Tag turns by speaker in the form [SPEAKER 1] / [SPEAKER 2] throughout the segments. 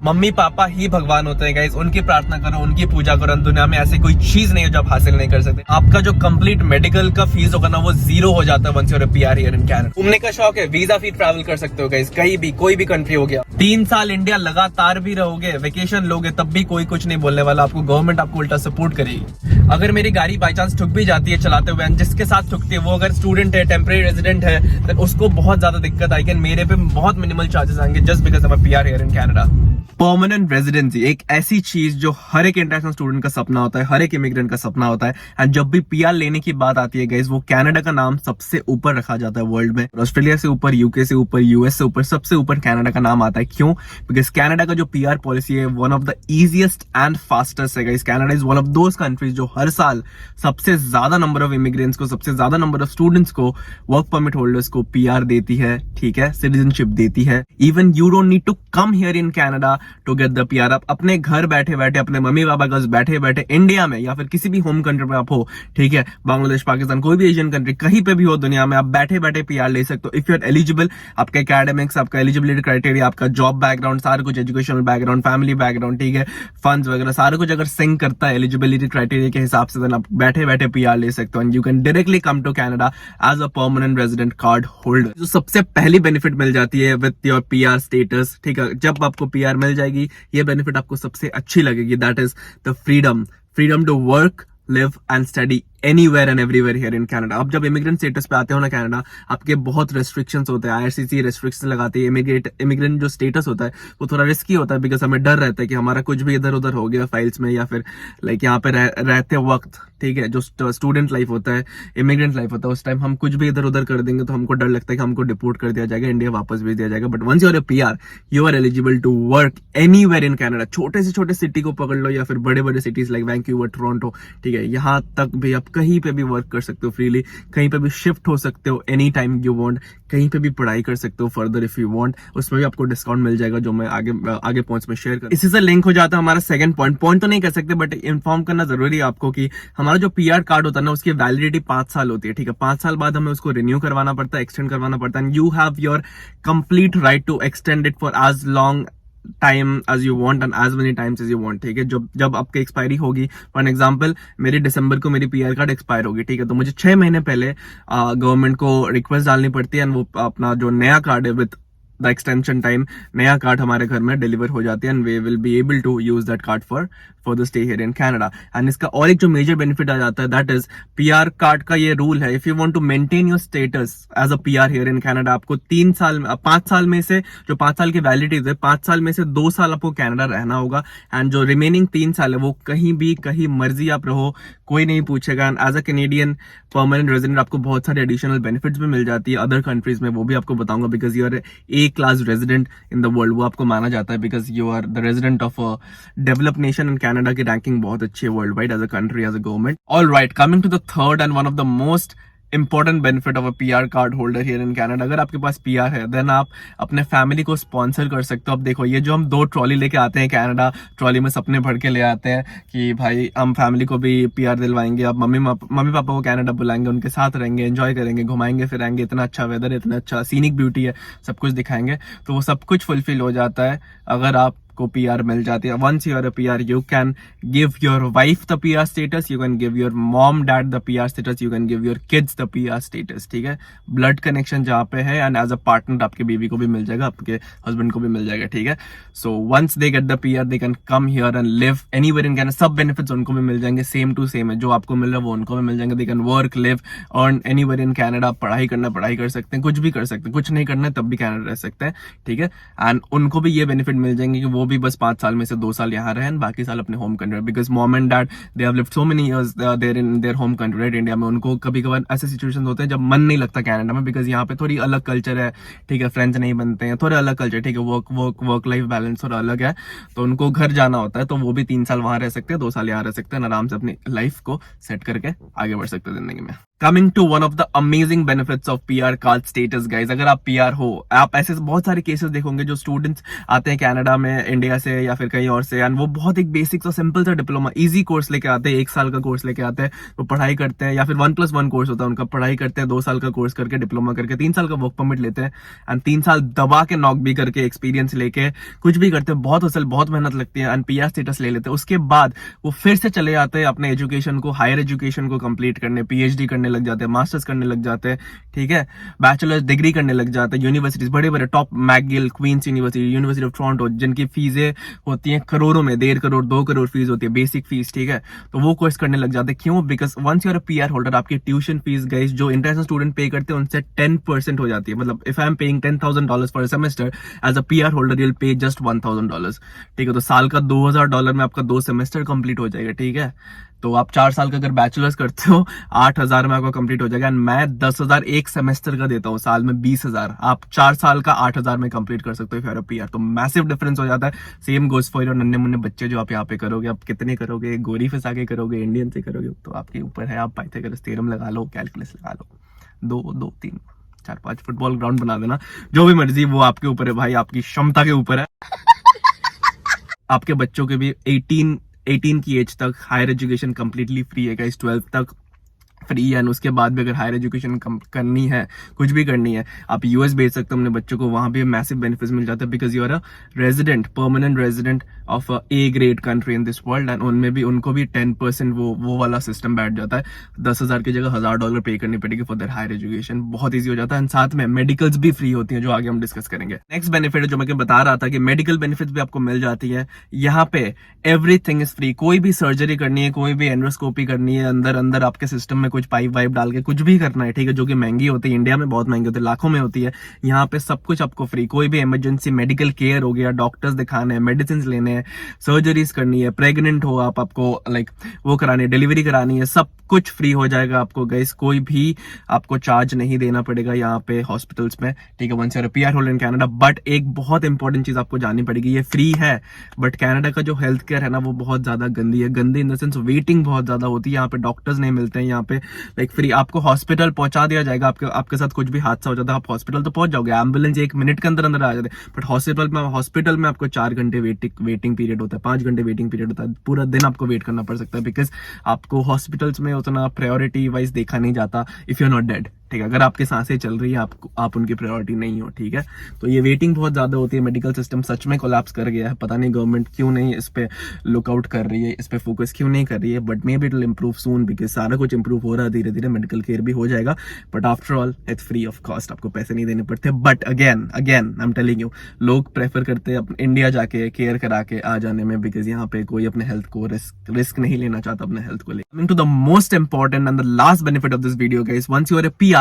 [SPEAKER 1] Mummy papa ही भगवान होते हैं गाइस, उनकी प्रार्थना करो, उनकी पूजा करो। दुनिया में ऐसी कोई चीज नहीं है जो आप हासिल नहीं कर सकते। आपका जो कंप्लीट मेडिकल का फीस होगा ना, वो 0 हो जाता है once you are a PR here in Canada. घूमने का शौक है, वीजा फ्री ट्रैवल कर सकते हो गाइस, कहीं भी कोई भी कंट्री हो गया। 3 साल इंडिया लगातार भी रहोगे, वेकेशन लोगे, तब भी कोई कुछ नहीं बोलने वाला आपको। गवर्नमेंट आपको उल्टा सपोर्ट करेगी। अगर मेरी गाड़ी बाई चांस ठुक भी जाती है चलाते हुए, जिसके साथ ठुकती है वो अगर स्टूडेंट है, टेम्परेरी रेजिडेंट है, तो उसको बहुत ज्यादा दिक्कत आएगी। मेरे पे बहुत मिनिमल चार्जेस आएंगे just because I am a PR here in Canada. Permanent residency एक ऐसी चीज जो हर एक इंटरनेशनल स्टूडेंट का सपना होता है, हर एक इमिग्रेंट का सपना होता है। एंड जब भी पीआर लेने की बात आती है गाइस, वो कनाडा का नाम सबसे ऊपर रखा जाता है वर्ल्ड में। ऑस्ट्रेलिया से ऊपर, यूके से ऊपर, यूएस से ऊपर, सबसे ऊपर कनाडा का नाम आता है। क्यों? बिकॉज कनाडा का जो पीआर पॉलिसी है one of the easiest and fastest है guys. Canada is one of those countries जो हर साल सबसे ज्यादा नंबर ऑफ इमिग्रेंट्स को, सबसे ज्यादा नंबर ऑफ स्टूडेंट्स को, वर्क परमिट होल्डर्स को पीआर देती है, ठीक है, सिटीजनशिप देती है। Even you don't need to come here in Canada to get the PR. आप अपने घर बैठे बैठे, अपने मम्मी पापा के बैठे बैठे इंडिया में या फिर किसी भी होम कंट्री में आप हो, ठीक है, बांग्लादेश, पाकिस्तान, कोई भी एशियन कंट्री, कहीं पे भी हो दुनिया में, आप बैठे बैठे पीआर ले सकते हो। इफ यू आर एलिजिबल, आपका एकेडमिक्स, आपका एलिजिबिलिटी क्राइटेरिया, आपका जॉब बैकग्राउंड, सारा कुछ, एजुकेशनल बैकग्राउंड, फैमिली बैकग्राउंड, ठीक है, फंड्स वगैरह सारा कुछ अगर सिंक करता है एलिजिबिलिटी क्राइटेरिया के हिसाब से, आप बैठे बैठे पीआर ले सकते हो। And you can directly come to Canada as a permanent resident card holder. जो सबसे पहली बेनिफिट मिल जाती है विद योर पीआर स्टेटस, ठीक है, जब आपको पीआर मिल जाएगी, ये बेनिफिट आपको सबसे अच्छी लगेगी। That is the freedom to work, live and study anywhere and everywhere here in Canada. अब जब इमिग्रेंट स्टेटस पे आते हो ना कनाडा, आपके बहुत रेस्ट्रिक्शंस होते हैं, आईआरसीसी रेस्ट्रिक्शंस लगाती है। इमिग्रेंट जो स्टेटस होता है वो थोड़ा रिस्की होता है, बिकॉज हमें डर रहता है कि हमारा कुछ भी इधर उधर हो गया फाइल्स में, या फिर लाइक यहाँ पे रहते वक्त, ठीक है, जो स्टूडेंट लाइफ होता है, इमिग्रेंट लाइफ होता है, उस टाइम हम कुछ भी इधर उधर कर देंगे तो हमको डर लगता है कि हमको डिपोर्ट कर दिया जाएगा, इंडिया वापस भेज दिया जाएगा। But once you are a PR, you are eligible to work anywhere in Canada. छोटे से छोटे सिटी को पकड़ लो या फिर बड़े बड़े सिटीज लाइक वैंकूवर, टोरंटो, ठीक है, यहाँ तक भी आप कहीं पे भी वर्क कर सकते हो फ्रीली, कहीं पे भी शिफ्ट हो सकते हो एनी टाइम यू वांट, कहीं पे भी पढ़ाई कर सकते हो फर्दर इफ यू वांट। उसमें भी आपको डिस्काउंट मिल जाएगा जो मैं आगे पॉइंट्स में शेयर कर। इसी से लिंक हो जाता है हमारा सेकंड पॉइंट तो नहीं कह सकते, बट इन्फॉर्म करना जरूरी है आपको कि हमारा जो पीआर कार्ड होता है ना, उसकी वैलिडिटी 5 साल होती है, ठीक है। 5 साल बाद हमें उसको रिन्यू करवाना पड़ता है, एक्सटेंड करवाना पड़ता है। You have your complete right to extend it for as long time as you want and as many times as you want, ठीक है। जब आपकी एक्सपायरी होगी, फॉर एग्जांपल मेरी दिसंबर को मेरी पीआर कार्ड एक्सपायर होगी, ठीक है, तो मुझे 6 महीने पहले गवर्नमेंट को रिक्वेस्ट डालनी पड़ती है एंड वो अपना जो नया कार्ड है विद द एक्सटेंशन टाइम, नया कार्ड हमारे घर में डिलीवर हो जाती है and we will be able to use that card for the stay here in Canada. And इसका और एक जो मेजर बेनिफिट आ जाता है, दैट इज पीआर कार्ड का ये रूल है, if you want to maintain your status as a PR here in Canada, आपको 5 साल में से, जो 5 साल की वैलिडिटी है, 5 साल में से 2 साल आपको कनाडा रहना होगा। एंड जो रिमेनिंग 3 साल है वो कहीं मर्जी आप रहो, कोई नहीं पूछेगा। And as a Canadian permanent resident आपको बहुत सारे एडिशनल बेनिफिट्स भी मिल जाती है अदर कंट्रीज में, वो भी आपको बताऊंगा। Because you are a class resident in the world, वो आपको माना जाता है because you are the resident of a developed nation. And Canada की रैंकिंग बहुत अच्छी है worldwide as a country, as a government. All right, coming to the third and one of the most important benefit of a PR card holder here in Canada. अगर आपके पास PR है then आप अपने family को sponsor कर सकते हो। अब देखो, ये जो हम 2 ट्रॉली लेके आते हैं कनाडा, ट्रॉली में सपने भर के ले आते हैं कि भाई हम फैमिली को भी पीआर दिलवाएंगे, अब मम्मी पापा को कनाडा बुलाएंगे, उनके साथ रहेंगे, एंजॉय करेंगे, घुमाएंगे फिराएंगे, इतना अच्छा वेदर है, इतना अच्छा सीनिक ब्यूटी है, सब कुछ दिखाएंगे। तो वो सब कुछ फुलफिल हो जाता है अगर आप को पीआर मिल जाती है। Once you are a PR, you can give your wife the PR status, you can give your mom dad the PR status, you can give your kids the PR status, ठीक है। Blood connection जहाँ पे है, and as a partner आपके बीवी को भी मिल जाएगा, आपके हस्बैंड को भी मिल जाएगा, ठीक है। So once they get the PR, they can come here and live anywhere in Canada. सब बेनिफिट्स उनको भी मिल जाएंगे, सेम टू सेम है, जो आपको मिल रहा है वो उनको भी मिल जाएंगे। They can work, live, earn anywhere in Canada. पढ़ाई करना पढ़ाई कर सकते हैं, कुछ भी कर सकते हैं, कुछ नहीं करना है तब भी कनाडा रह सकते हैं, ठीक है। एंड उनको भी ये बेनिफिट मिल जाएंगे कि वो भी बस 5 साल में से 2 साल यहाँ रहे, बाकी साल अपने home country, because mom and dad they have lived so many years there in their home country, right, India में। उनको कभी कभार ऐसे सिचुएशंस होते हैं जब मन नहीं लगता कनाडा में, बिकॉज यहाँ पे थोड़ी अलग कल्चर है, ठीक है, फ्रेंड्स नहीं बनते हैं, थोड़े अलग कल्चर, ठीक है, वर्क लाइफ बैलेंस थोड़ा अलग है, तो उनको घर जाना होता है। तो वो भी 3 साल वहां रह सकते हैं, 2 साल यहाँ रह सकते हैं, आराम से अपनी लाइफ को सेट करके आगे बढ़ सकते हैं जिंदगी में। Coming to one of the amazing benefits of PR card status guys, अगर आप पीआर हो, आप ऐसे बहुत सारे केसेस देखोगे जो स्टूडेंट्स आते हैं कनाडा में इंडिया से या फिर कहीं और से, एंड वो बहुत एक बेसिक और सिंपल सा डिप्लोमा इजी कोर्स लेके आते हैं, 1 साल का कोर्स लेके आते हैं, वो पढ़ाई करते हैं, या फिर 1+1 कोर्स होता है उनका, पढ़ाई करते हैं 2 साल का कोर्स करके, डिप्लोमा करके 3 साल का वर्क परमिट लेते हैं, एंड 3 साल दबा के नॉक भी करके एक्सपीरियंस लेके कुछ भी करते हैं, बहुत असल बहुत मेहनत लगती है, एंड पीआर स्टेटस ले लेते हैं। उसके बाद वो फिर से चले जाते हैं अपने एजुकेशन को, हायर एजुकेशन को कंप्लीट करने, पीएचडी करने लग जाते हैं, मास्टर्स करने लग जाते हैं, ठीक है, बैचलर्स डिग्री करने लग जाते हैं, यूनिवर्सिटीज बड़े बड़े top McGill, Queen's University, University of Toronto, जिनकी फीसें होती हैं करोड़ों में, 1.5 करोड़ 2 करोड़ फीस होती है, बेसिक फीस, ठीक है, तो वो कोर्स करने लग जाते हैं। क्यों? Because once you are a PR holder, आपकी ट्यूशन फीस गाइस जो इंटरनेशनल स्टूडेंट पे करते हैं उनसे 10% हो जाती है। मतलब if I am paying $10,000 for a semester, as a PR holder you will pay just $1,000, ठीक है, तो साल का $2,000 में आपका 2 सेमेस्टर कंप्लीट हो जाएगा, ठीक है। तो आप 4 साल का अगर बैचलर्स करते हो 8,000 में आपका कंप्लीट हो जाएगा, एंड मैं 10,000 एक सेमेस्टर का देता हूँ, साल में 20,000, आप 4 साल का 8,000 में कंप्लीट कर सकते हो पीआर, तो मैसिव डिफरेंस हो जाता है। सेम गोज फॉर योर नन्हे मुन्ने बच्चे जो आप यहाँ पे करोगे, आप कितने करोगे, गोरी फंसा के करोगे, इंडियन से करोगे, तो आपके ऊपर है, आप पाइथागोरस थ्योरम लगा लो, कैलकुलस लगा लो, 2 3 4 5 फुटबॉल ग्राउंड बना देना, जो भी मर्जी, वो आपके ऊपर है भाई, आपकी क्षमता के ऊपर है। आपके बच्चों के भी 18 की एज तक हायर एजुकेशन कंप्लीटली फ्री है गाइस, 12 तक फ्री है, उसके बाद भी अगर हायर एजुकेशन करनी है, कुछ भी करनी है, आप यूएस भेज सकते हो अपने बच्चों को, वहां भी मैसिव बेनिफिट्स मिल जाता है, because you are a resident, permanent resident of a great country in this world, and उनमें भी उनको भी 10% वो वाला सिस्टम बैठ जाता है, 10,000 की जगह $1,000 पे करनी पड़ेगी फॉर देयर हायर एजुकेशन, बहुत ईजी हो जाता है, एंड साथ में मेडिकल्स भी फ्री होती हैं, जो आगे हम डिस्कस करेंगे। नेक्स्ट बेनिफिट जो मैं बता रहा था कि मेडिकल बेनिफिट्स भी आपको मिल जाती है, यहाँ पे एवरीथिंग इज फ्री, कोई भी सर्जरी करनी है, कोई भी एंडोस्कोपी करनी है, अंदर आपके सिस्टम में कुछ पाइप वाइप डाल के कुछ भी करना है, ठीक है, जो कि महंगी होती है, इंडिया में बहुत महंगी होती है, लाखों में होती है, यहाँ पे सब कुछ आपको फ्री। कोई भी इमरजेंसी मेडिकल केयर हो गया, डॉक्टर्स दिखाने हैं, मेडिसिन लेने हैं, सर्जरीज करनी है, प्रेग्नेंट हो आपको लाइक वो करानी है, डिलीवरी करानी है, सब कुछ फ्री हो जाएगा आपको गाइस, कोई भी आपको चार्ज नहीं देना पड़ेगा यहाँ पे हॉस्पिटल्स में, ठीक है, once you are a PR holder in Canada. But एक बहुत इंपॉर्टेंट चीज आपको जाननी पड़ेगी, ये फ्री है बट कनाडा का जो हेल्थ केयर है ना, वो बहुत ज्यादा गंदी है, गंदी इन द सेंस वेटिंग बहुत ज्यादा होती है, यहाँ पे डॉक्टर्स नहीं मिलते हैं, यहाँ पे लाइक फ्री आपको हॉस्पिटल पहुंचा दिया जाएगा, आपके साथ कुछ भी हादसा हो जाता है, आप हॉस्पिटल तो पहुंच जाओगे, एम्बुलेंस 1 मिनट के अंदर आ जाते हैं, बट हॉस्पिटल में आपको 4 घंटे वेटिंग पीरियड होता है, 5 घंटे वेटिंग पीरियड होता है, पूरा दिन आपको वेट करना पड़ सकता है, बिकॉज आपको हॉस्पिटल्स में उतना प्रायोरिटी वाइज देखा नहीं जाता, if you are not dead, ठीक है, अगर आपकी सांसें चल रही है, आप उनकी प्रायोरिटी नहीं हो, ठीक है, तो ये वेटिंग बहुत ज्यादा होती है, मेडिकल सिस्टम सच में कोलैप्स कर गया है, पता नहीं गवर्नमेंट क्यों नहीं इस पे लुकआउट कर रही है, इस पे फोकस क्यों नहीं कर रही है, but may be it will improve soon, because सारा कुछ इंप्रूव हो रहा है धीरे धीरे, मेडिकल केयर भी हो जाएगा, but after all it's free of cost, आपको पैसे नहीं देने पड़ते। But again I am telling you, लोग प्रेफर करते हैं इंडिया जाके केयर करा के आ जाने में, बिकॉज यहाँ पे कोई अपने हेल्थ को रिस्क नहीं लेना चाहता अपने हेल्थ को लेकर। Coming to the most important and the last benefit of this video guys, once you are a PR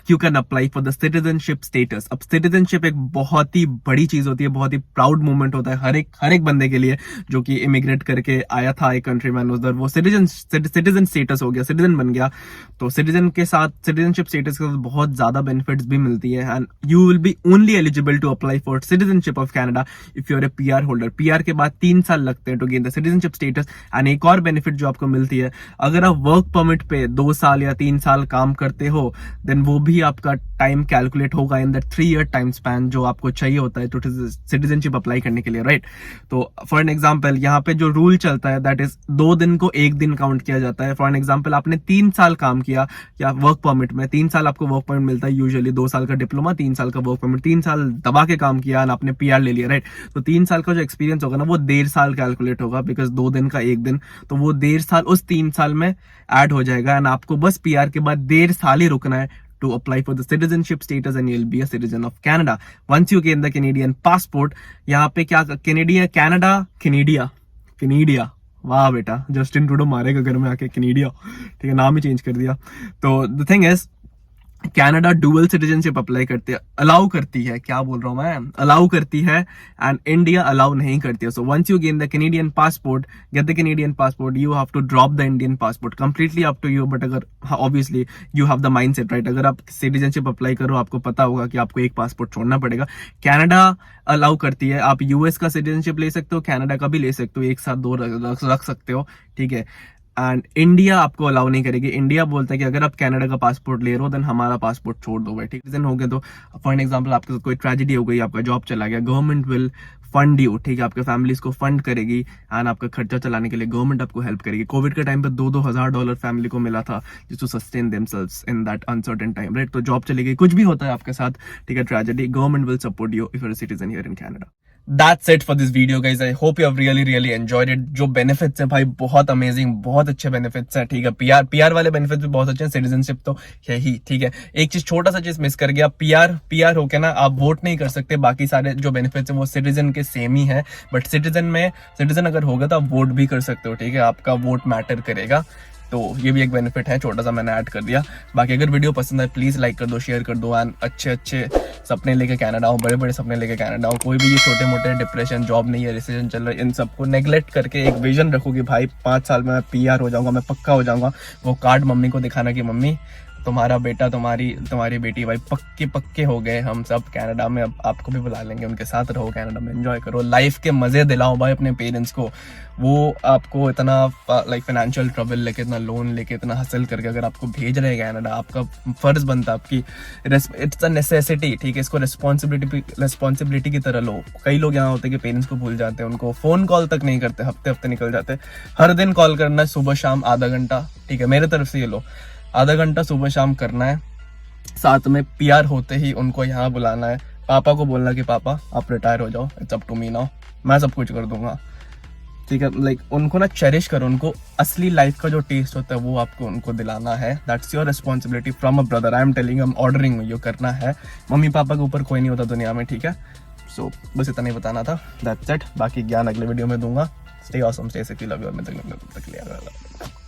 [SPEAKER 1] you can apply for the citizenship status. अब सिटीजनशिप एक बहुत ही बड़ी चीज होती है, बहुत ही प्राउड मोमेंट होता है हर एक बंदे के लिए जो कि इमिग्रेट करके आया था एक कंट्री में, उधर वो सिटीजन स्टेटस हो गया, सिटीजन बन गया, तो सिटीजन के साथ सिटीजनशिप स्टेटस के साथ बहुत ज्यादा बेनिफिट्स भी मिलती है, and you will be only eligible to apply for citizenship of Canada if you are a PR holder. PR के बाद 3 साल लगते हैं to gain the citizenship status, and एक और बेनिफिट जो आपको मिलती है, अगर आप वर्क परमिट पे 2 साल या 3 साल काम करते हो, देन वो भी आपका टाइम कैलकुलेट होगा in the 3 year time span जो आपको चाहिए होता है तो सिटीजनशिप अप्लाई करने के लिए, राइट। तो फॉर एन एग्जांपल यहाँ पे जो रूल चलता है दैट इज 2 दिन को 1 दिन काउंट किया जाता है। फॉर एन एग्जांपल आपने 3 साल काम किया या वर्क परमिट में, 3 साल आपको वर्क परमिट मिलता है यूजुअली, 2 साल का डिप्लोमा, 3 साल का वर्क परमिट, 3 साल दबा के काम किया और आपने पीआर ले लिया, राइट। तो 3 साल का जो एक्सपीरियंस होगा ना वो 1.5 साल कैलकुलेट होगा, बिकॉज 2 दिन का 1 दिन, तो वो 1.5 साल उस 3 साल में ऐड हो जाएगा, एंड आपको बस पीआर के बाद 1.5 साल ही रुकना है to apply for the citizenship status and you'll be a citizen of Canada. Once you gain the Canadian passport, यहाँ पे क्या कैनेडिया, वाह बेटा, जस्टिन ट्रूडो मारेगा घर में आके, कैनेडिया, ठीक है, नाम ही चेंज कर दिया। तो the thing is Canada dual citizenship apply करती है, अलाउ करती है, क्या बोल रहा हूं मैं, अलाउ करती है, एंड इंडिया अलाउ नहीं करती है। So once you gain the Canadian passport, get the Canadian passport, you have to drop the Indian passport, completely up to you, but अगर obviously you have the mindset, right, अगर आप citizenship apply करो आपको पता होगा कि आपको एक पासपोर्ट छोड़ना पड़ेगा। कनाडा अलाउ करती है, आप यूएस का सिटीजनशिप ले सकते हो, कनाडा का भी ले सकते हो, एक साथ 2 रख सकते हो, ठीक है। एंड इंडिया आपको अलाउ नहीं करेगी। इंडिया बोलता है कि अगर आप कनाडा का पासपोर्ट ले रहे हो देन हमारा पासपोर्ट छोड़ दो भाई, ठीक है। हो गया तो फॉर एग्जांपल आपके साथ कोई ट्रेजेडी हो गई, आपका जॉब चला गया, गवर्नमेंट विल फंड यू, ठीक है, आपके फैमिलीज को फंड करेगी एंड आपका खर्चा चलाने के लिए गवर्नमेंट आपको हेल्प करेगी। कोविड के टाइम पे $2,000 फैमिली को मिला था जिस to sustain themselves in that uncertain time, right. तो जॉब चली गई, कुछ भी होता है आपके साथ, ठीक है, tragedy, government will support you if you are a citizen here in Canada. That's it for this video guys. I hope you have really enjoyed it. जो benefits है भाई बहुत अमेजिंग, बहुत अच्छे benefits है, ठीक है। पीआर वाले benefits भी बहुत अच्छे हैं, सिटीजनशिप तो यही, ठीक है। एक चीज, छोटा सा चीज मिस कर गया, पीआर होके ना आप वोट नहीं कर सकते, बाकी सारे जो बेनिफिट्स है वो सिटीजन के सेम ही है, बट सिटीजन अगर होगा तो आप वोट भी कर सकते हो, ठीक है, आपका वोट मैटर करेगा। तो ये भी एक बेनिफिट है, छोटा सा मैंने ऐड कर दिया। बाकी अगर वीडियो पसंद है प्लीज लाइक कर दो, शेयर कर दो एंड अच्छे सपने लेके कनाडा आओ, बड़े सपने लेके कनाडा आओ। कोई भी ये छोटे मोटे डिप्रेशन, जॉब नहीं है, रिसेशन चल रहा है, इन सबको नेग्लेक्ट करके एक विजन रखो कि भाई 5 साल में मैं पीआर हो जाऊंगा, मैं पक्का हो जाऊंगा। वो कार्ड मम्मी को दिखाना कि मम्मी तुम्हारा बेटा, तुम्हारी बेटी भाई पक्के हो गए हम सब कनाडा में, अब आपको भी बुला लेंगे, उनके साथ रहो कनाडा में, एंजॉय करो, लाइफ के मजे दिलाओ भाई अपने पेरेंट्स को। वो आपको इतना लाइक फाइनेंशियल ट्रबल लेके, इतना लोन लेके, इतना हसल करके अगर आपको भेज रहे हैं कनाडा, आपका फर्ज बनता है, आपकी इट्स अ नेसेसिटी, ठीक है। इसको रिस्पॉन्सिबिलिटी की तरह लो। कई लोग यहाँ होते हैं कि पेरेंट्स को भूल जाते हैं, उनको फोन कॉल तक नहीं करते, हफ्ते निकल जाते। हर दिन कॉल करना है, सुबह शाम आधा घंटा, ठीक है, मेरे तरफ से ये लो, आधा घंटा सुबह शाम करना है। साथ में पीआर होते ही उनको यहाँ बुलाना है, पापा को बोलना कि पापा आप रिटायर हो जाओ, it's up to me now, मैं सब कुछ कर दूंगा, ठीक है। लाइक उनको ना चेरिश करो, उनको असली लाइफ का जो टेस्ट होता है वो आपको उनको दिलाना है। That's your responsibility from a brother. I am telling, I am ordering you, करना है। मम्मी पापा के ऊपर कोई नहीं होता दुनिया में, ठीक है। सो बस इतना ही बताना था, दैट्स इट। बाकी ज्ञान अगले वीडियो में दूंगा। Stay awesome, stay safe, love you, और मैं तक